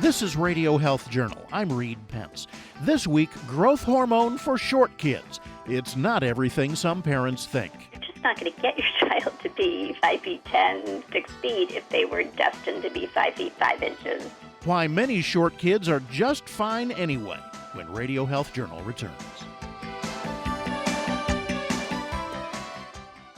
This is Radio Health Journal. I'm Reed Pence. This week, growth hormone for short kids. It's not everything some parents think. You're just not going to get your child to be 5 feet 10, 6 feet if they were destined to be 5 feet 5 inches. Why many short kids are just fine anyway, when Radio Health Journal returns.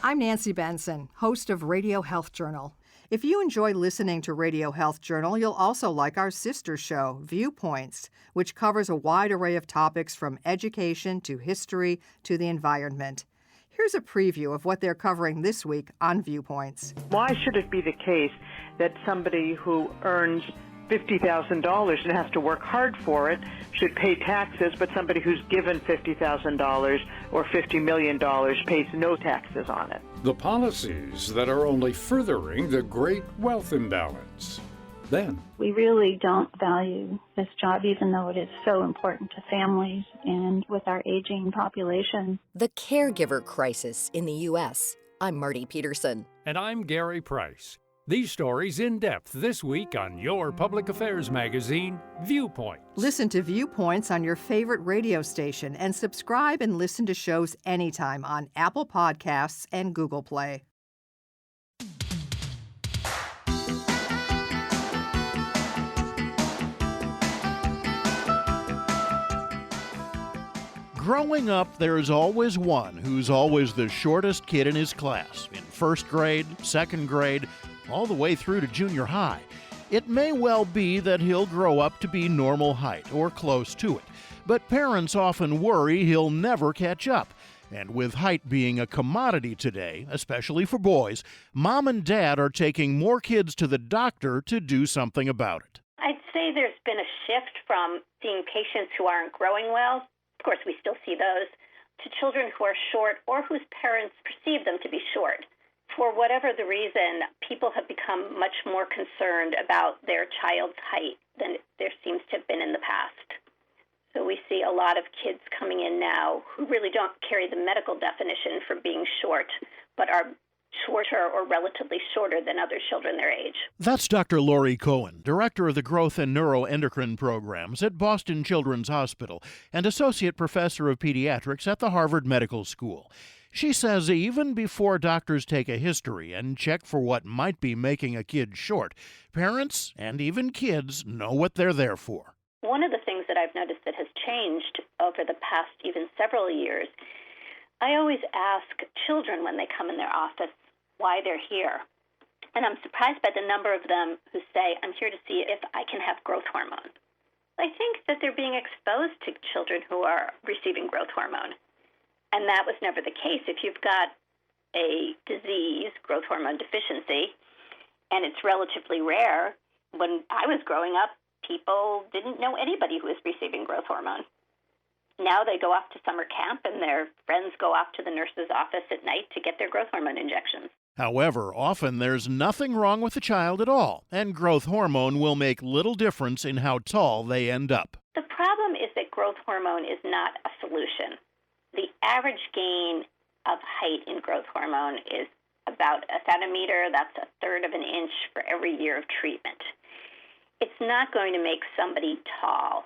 I'm Nancy Benson, host of Radio Health Journal. If you enjoy listening to Radio Health Journal, you'll also like our sister show, Viewpoints, which covers a wide array of topics from education to history to the environment. Here's a preview of what they're covering this week on Viewpoints. Why should it be the case that somebody who earns $50,000 and has to work hard for it should pay taxes, but somebody who's given $50,000 or $50 million pays no taxes on it? The policies that are only furthering the great wealth imbalance. Then, we really don't value this job, even though it is so important to families and with our aging population. The caregiver crisis in the U.S. I'm Marty Peterson. And I'm Gary Price. These stories in depth this week on your public affairs magazine, Viewpoints. Listen to Viewpoints on your favorite radio station and subscribe and listen to shows anytime on Apple Podcasts and Google Play. Growing up, there's always one who's always the shortest kid in his class, in first grade, second grade, all the way through to junior high. It may well be that he'll grow up to be normal height or close to it, but parents often worry he'll never catch up. And with height being a commodity today, especially for boys, mom and dad are taking more kids to the doctor to do something about it. I'd say there's been a shift from seeing patients who aren't growing well, of course we still see those, to children who are short or whose parents perceive them to be short. For whatever the reason, people have become much more concerned about their child's height than there seems to have been in the past. So we see a lot of kids coming in now who really don't carry the medical definition for being short, but are shorter or relatively shorter than other children their age. That's Dr. Lori Cohen, Director of the Growth and Neuroendocrine Programs at Boston Children's Hospital and Associate Professor of Pediatrics at the Harvard Medical School. She says even before doctors take a history and check for what might be making a kid short, parents and even kids know what they're there for. One of the things that I've noticed that has changed over the past even several years, I always ask children when they come in their office why they're here. And I'm surprised by the number of them who say, I'm here to see if I can have growth hormone. I think that they're being exposed to children who are receiving growth hormone. And that was never the case. If you've got a disease, growth hormone deficiency, and it's relatively rare, when I was growing up, people didn't know anybody who was receiving growth hormone. Now they go off to summer camp and their friends go off to the nurse's office at night to get their growth hormone injections. However, often there's nothing wrong with the child at all, and growth hormone will make little difference in how tall they end up. The problem is that growth hormone is not a solution. The average gain of height in growth hormone is about a centimeter. That's a third of an inch for every year of treatment. It's not going to make somebody tall.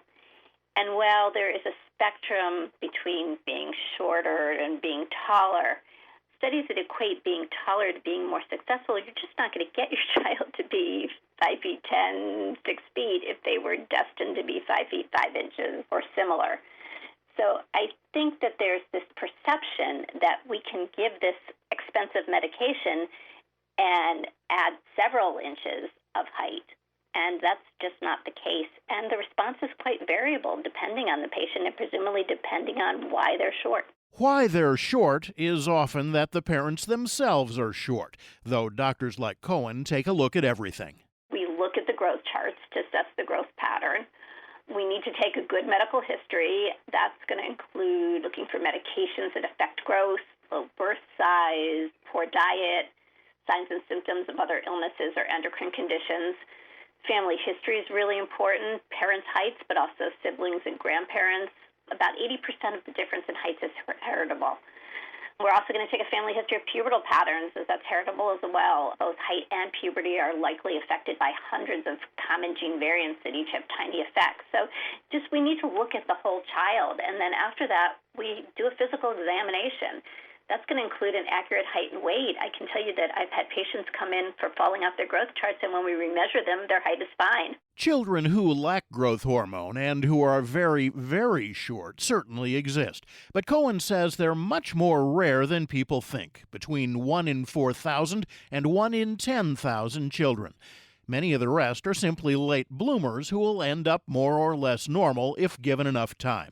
And while there is a spectrum between being shorter and being taller, studies that equate being taller to being more successful, you're just not going to get your child to be 5 feet 10, 6 feet if they were destined to be 5 feet 5 inches or similar. So I think that there's this perception that we can give this expensive medication and add several inches of height, and that's just not the case. And the response is quite variable depending on the patient and presumably depending on why they're short. Why they're short is often that the parents themselves are short, though doctors like Cohen take a look at everything. We look at the growth charts to assess the growth pattern. We need to take a good medical history. That's going to include looking for medications that affect growth, low birth size, poor diet, signs and symptoms of other illnesses or endocrine conditions. Family history is really important, parents' heights, but also siblings and grandparents. About 80% of the difference in heights is heritable. We're also going to take a family history of pubertal patterns, as that's heritable as well. Both height and puberty are likely affected by hundreds of common gene variants that each have tiny effects. So we need to look at the whole child. And then after that, we do a physical examination. That's going to include an accurate height and weight. I can tell you that I've had patients come in for falling off their growth charts, and when we remeasure them, their height is fine. Children who lack growth hormone and who are very, very short certainly exist. But Cohen says they're much more rare than people think, between 1 in 4,000 and 1 in 10,000 children. Many of the rest are simply late bloomers who will end up more or less normal if given enough time.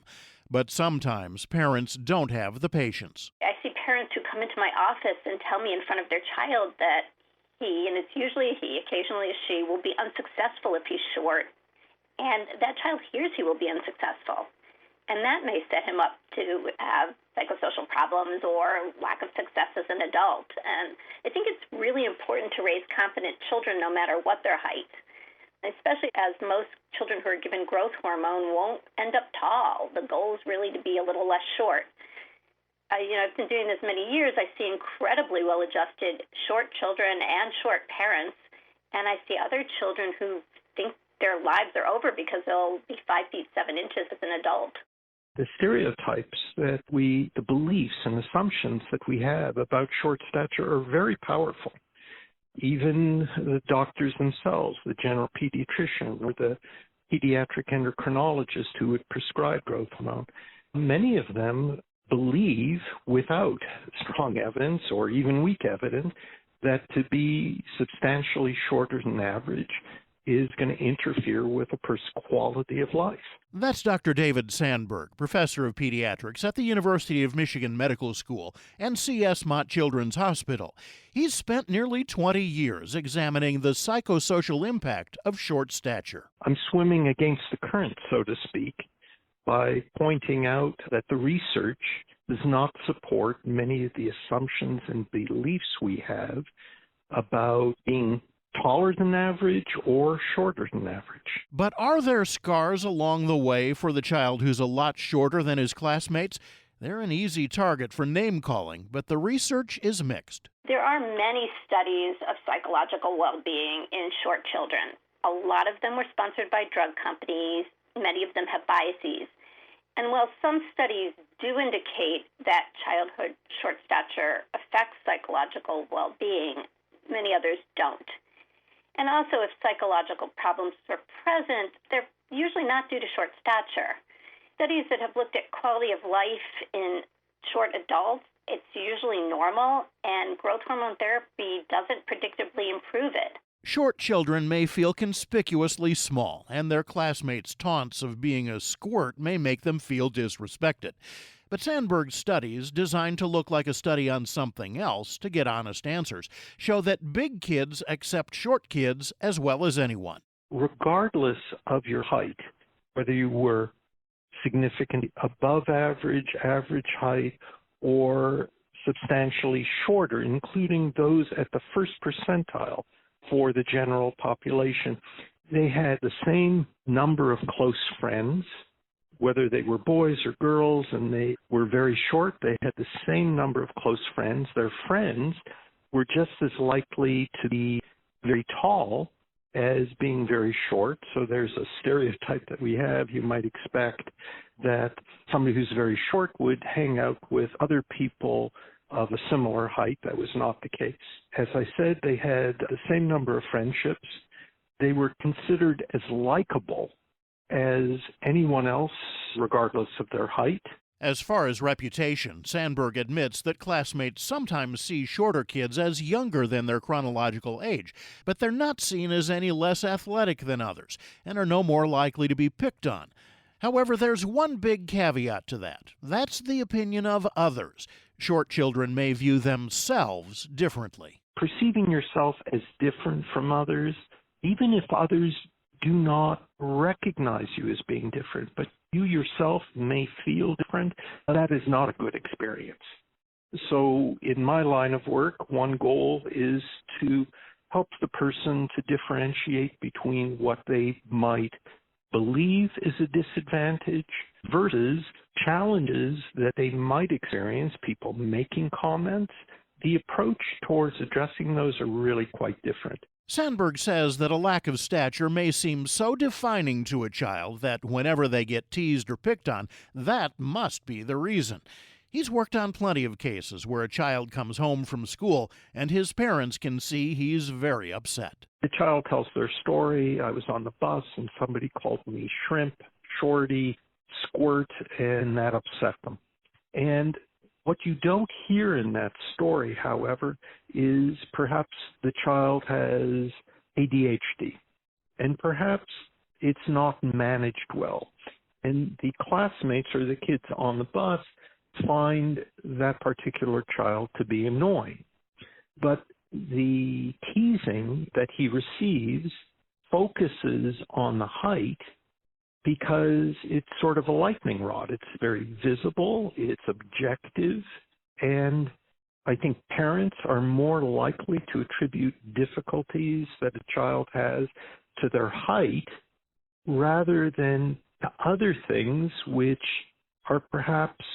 But sometimes parents don't have the patience. I see parents who come into my office and tell me in front of their child that he, and it's usually a he, occasionally a she, will be unsuccessful if he's short. And that child hears he will be unsuccessful. And that may set him up to have psychosocial problems or lack of success as an adult. And I think it's really important to raise confident children no matter what their height, especially as most children who are given growth hormone won't end up tall. The goal is really to be a little less short. I've been doing this many years. I see incredibly well-adjusted short children and short parents, and I see other children who think their lives are over because they'll be 5 feet 7 inches as an adult. The stereotypes the beliefs and assumptions that we have about short stature are very powerful. Even the doctors themselves, the general pediatrician or the pediatric endocrinologist who would prescribe growth hormone, many of them believe, without strong evidence or even weak evidence, that to be substantially shorter than average is going to interfere with a person's quality of life. That's Dr. David Sandberg, professor of pediatrics at the University of Michigan Medical School and C.S. Mott Children's Hospital. He's spent nearly 20 years examining the psychosocial impact of short stature. I'm swimming against the current, so to speak, by pointing out that the research does not support many of the assumptions and beliefs we have about being taller than average or shorter than average. But are there scars along the way for the child who's a lot shorter than his classmates? They're an easy target for name-calling, but the research is mixed. There are many studies of psychological well-being in short children. A lot of them were sponsored by drug companies. Many of them have biases. And while some studies do indicate that childhood short stature affects psychological well-being, many others don't. And also, if psychological problems are present, they're usually not due to short stature. Studies that have looked at quality of life in short adults, it's usually normal, and growth hormone therapy doesn't predictably improve it. Short children may feel conspicuously small, and their classmates' taunts of being a squirt may make them feel disrespected. But Sandberg's studies, designed to look like a study on something else to get honest answers, show that big kids accept short kids as well as anyone. Regardless of your height, whether you were significantly above average height, or substantially shorter, including those at the first percentile for the general population, they had the same number of close friends. Whether they were boys or girls and they were very short, they had the same number of close friends. Their friends were just as likely to be very tall as being very short. So there's a stereotype that we have. You might expect that somebody who's very short would hang out with other people of a similar height. That was not the case. As I said, they had the same number of friendships. They were considered as likable as anyone else, regardless of their height. As far as reputation, Sandberg admits that classmates sometimes see shorter kids as younger than their chronological age, but they're not seen as any less athletic than others and are no more likely to be picked on. However, there's one big caveat to that. That's the opinion of others. Short children may view themselves differently. Perceiving yourself as different from others, even if others do not recognize you as being different, but you yourself may feel different, that is not a good experience. So in my line of work, one goal is to help the person to differentiate between what they might believe is a disadvantage versus challenges that they might experience, people making comments, the approach towards addressing those are really quite different. Sandberg says that a lack of stature may seem so defining to a child that whenever they get teased or picked on, that must be the reason. He's worked on plenty of cases where a child comes home from school and his parents can see he's very upset. The child tells their story. I was on the bus and somebody called me shrimp, shorty, squirt, and that upset them. And what you don't hear in that story, however, is perhaps the child has ADHD, and perhaps it's not managed well. And the classmates or the kids on the bus find that particular child to be annoying. But the teasing that he receives focuses on the height because it's sort of a lightning rod. It's very visible, it's objective, and I think parents are more likely to attribute difficulties that a child has to their height rather than to other things which are perhaps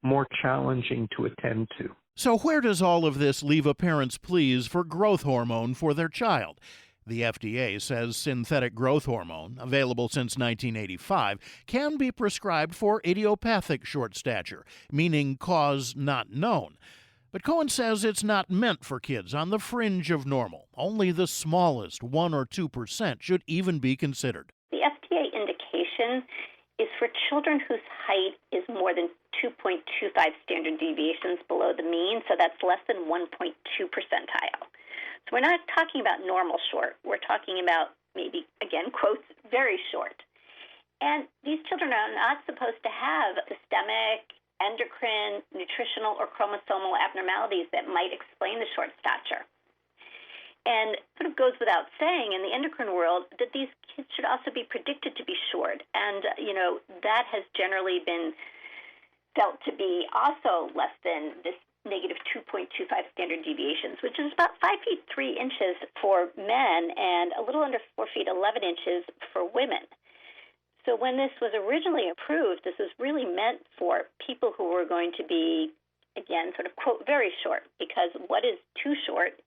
more challenging to attend to. So where does all of this leave a parent's pleas for growth hormone for their child? The FDA says synthetic growth hormone, available since 1985, can be prescribed for idiopathic short stature, meaning cause not known. But Cohen says it's not meant for kids on the fringe of normal. Only the smallest 1 or 2% should even be considered. The FDA indication is for children whose height is more than 2.25 standard deviations below the mean, so that's less than 1.2 percentile. So we're not talking about normal short. We're talking about maybe, again, quotes, very short. And these children are not supposed to have systemic, endocrine, nutritional, or chromosomal abnormalities that might explain the short stature. And it sort of goes without saying in the endocrine world that these kids should also be predicted to be short. And, that has generally been felt to be also less than this negative 2.25 standard deviations, which is about 5 feet 3 inches for men and a little under 4 feet 11 inches for women. So when this was originally approved, this was really meant for people who were going to be, again, sort of, quote, very short, because what is too short?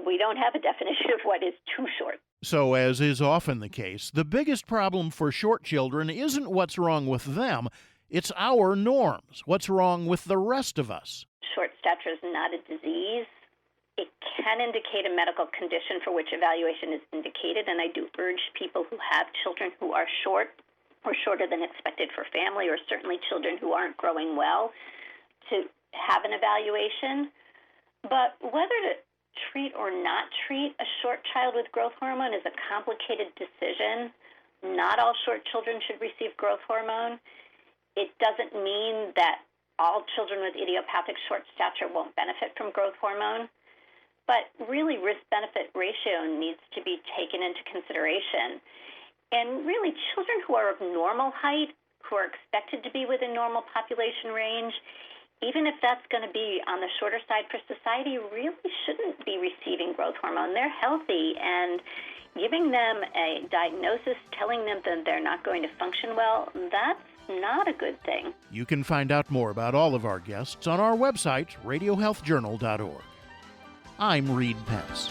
We don't have a definition of what is too short. So, as is often the case, the biggest problem for short children isn't what's wrong with them, it's our norms. What's wrong with the rest of us? Short stature is not a disease. It can indicate a medical condition for which evaluation is indicated, and I do urge people who have children who are short or shorter than expected for family, or certainly children who aren't growing well, to have an evaluation. But whether to treat or not treat a short child with growth hormone is a complicated decision. Not all short children should receive growth hormone. It doesn't mean that all children with idiopathic short stature won't benefit from growth hormone, but really risk-benefit ratio needs to be taken into consideration. And really, children who are of normal height, who are expected to be within normal population range, even if that's going to be on the shorter side for society, really shouldn't be receiving growth hormone. They're healthy, and giving them a diagnosis, telling them that they're not going to function well, that's not a good thing. You can find out more about all of our guests on our website, radiohealthjournal.org. I'm Reed Pence.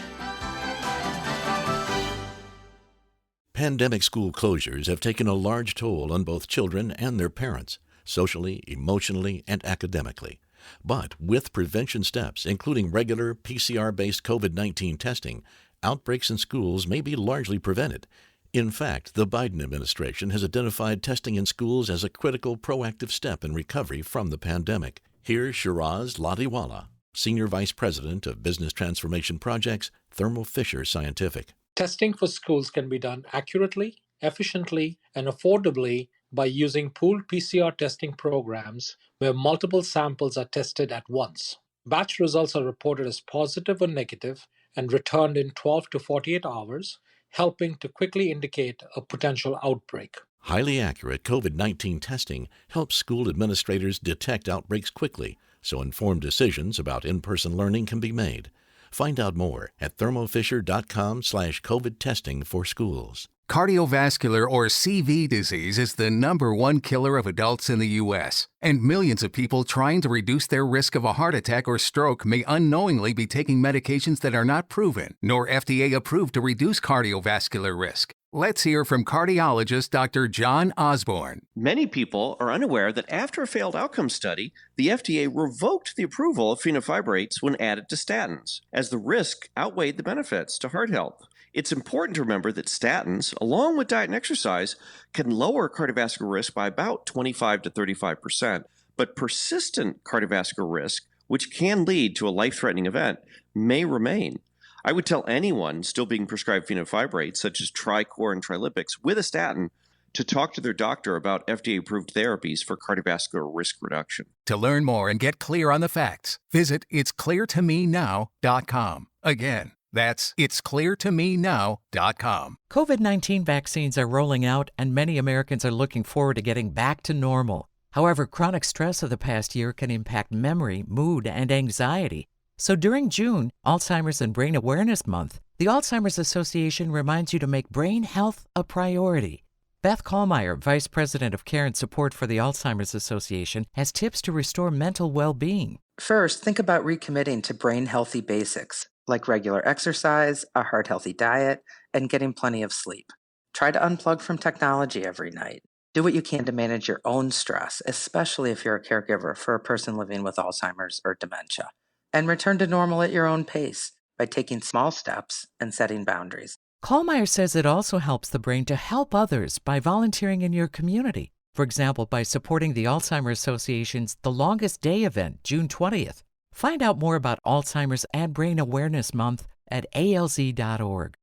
Pandemic school closures have taken a large toll on both children and their parents, socially, emotionally, and academically. But with prevention steps, including regular PCR-based COVID-19 testing, outbreaks in schools may be largely prevented. In fact, the Biden administration has identified testing in schools as a critical proactive step in recovery from the pandemic. Here's Shiraz Ladiwala, Senior Vice President of Business Transformation Projects, Thermo Fisher Scientific. Testing for schools can be done accurately, efficiently, and affordably by using pooled PCR testing programs where multiple samples are tested at once. Batch results are reported as positive or negative and returned in 12 to 48 hours, helping to quickly indicate a potential outbreak. Highly accurate COVID-19 testing helps school administrators detect outbreaks quickly, so informed decisions about in-person learning can be made. Find out more at thermofisher.com/COVID testing for schools. Cardiovascular or CV disease is the #1 killer of adults in the U.S., and millions of people trying to reduce their risk of a heart attack or stroke may unknowingly be taking medications that are not proven nor FDA approved to reduce cardiovascular risk. Let's hear from cardiologist Dr. John Osborne. Many people are unaware that after a failed outcome study, the FDA revoked the approval of fenofibrates when added to statins, as the risk outweighed the benefits to heart health. It's important to remember that statins, along with diet and exercise, can lower cardiovascular risk by about 25 to 35%, but persistent cardiovascular risk, which can lead to a life-threatening event, may remain. I would tell anyone still being prescribed fenofibrates, such as Tricor and Trilipix, with a statin, to talk to their doctor about FDA-approved therapies for cardiovascular risk reduction. To learn more and get clear on the facts, visit itscleartomenow.com. Again, that's itscleartomenow.com. COVID-19 vaccines are rolling out, and many Americans are looking forward to getting back to normal. However, chronic stress of the past year can impact memory, mood, and anxiety. So during June, Alzheimer's and Brain Awareness Month, the Alzheimer's Association reminds you to make brain health a priority. Beth Kallmeyer, Vice President of Care and Support for the Alzheimer's Association, has tips to restore mental well-being. First, think about recommitting to brain-healthy basics, like regular exercise, a heart-healthy diet, and getting plenty of sleep. Try to unplug from technology every night. Do what you can to manage your own stress, especially if you're a caregiver for a person living with Alzheimer's or dementia. And return to normal at your own pace by taking small steps and setting boundaries. Kallmeyer says it also helps the brain to help others by volunteering in your community. For example, by supporting the Alzheimer's Association's The Longest Day event, June 20th. Find out more about Alzheimer's and Brain Awareness Month at alz.org.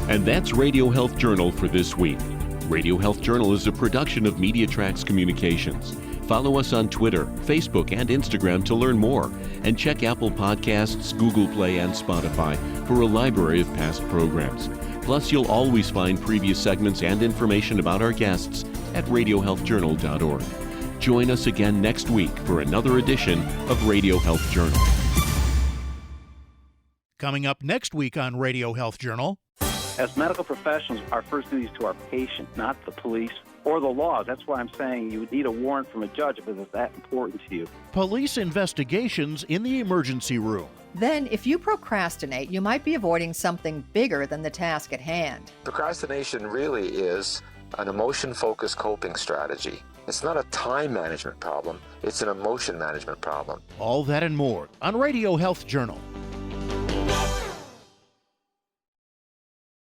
And that's Radio Health Journal for this week. Radio Health Journal is a production of MediaTrax Communications. Follow us on Twitter, Facebook, and Instagram to learn more, and check Apple Podcasts, Google Play, and Spotify for a library of past programs. Plus, you'll always find previous segments and information about our guests at radiohealthjournal.org. Join us again next week for another edition of Radio Health Journal. Coming up next week on Radio Health Journal. As medical professionals, our first duty is to our patient, not the police or the laws. That's why I'm saying you would need a warrant from a judge if it's that important to you. Police investigations in the emergency room. Then, if you procrastinate, you might be avoiding something bigger than the task at hand. Procrastination really is an emotion-focused coping strategy. It's not a time management problem, it's an emotion management problem. All that and more on Radio Health Journal.